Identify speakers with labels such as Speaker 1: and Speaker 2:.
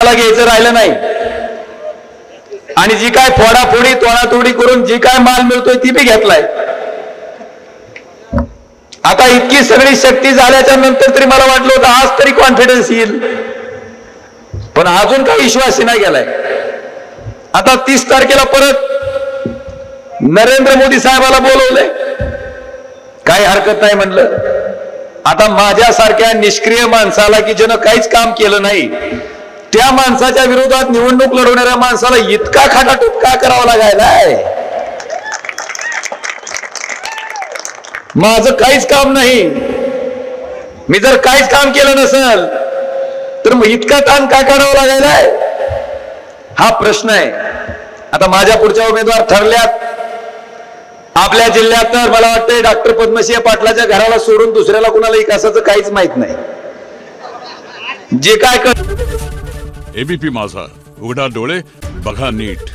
Speaker 1: मला घ्यायचं राहिलं नाही आणि जी काय फोडाफोडी तोडातोडी करून जी काय माल मिळतोय ती बी घेतलाय। आता इतकी सगळी शक्ती झाल्याच्या नंतर तरी मला वाटलं होतं आज तरी कॉन्फिडन्स येईल, पण अजून काही विश्वास नाही गेलाय। आता 30 तारखेला परत नरेंद्र मोदी साहेबाला बोलवलंय, काही हरकत नाही म्हणलं। आता माझ्यासारख्या निष्क्रिय माणसाला की ज्यानं काहीच काम केलं नाही त्या माणसाच्या विरोधात निवडणूक लढवणाऱ्या माणसाला इतका खाटाटूप का करावा लागायलाय? माझं काहीच काम नाही, मी जर काहीच काम केलं नसेल तर मग इतका ताण का करावा लागायलाय? हा प्रश्न आहे। आता माझ्या पुढच्या उमेदवार ठरल्यात आपल्या जिल्ह्यात, तर मला वाटतंय डॉक्टर पद्मसिंह पाटलाच्या घराला सोडून दुसऱ्याला कुणाला विकासाचं काहीच माहित नाही। जे काय
Speaker 2: एबीपी माझा, उघडा डोळे बघा नीट।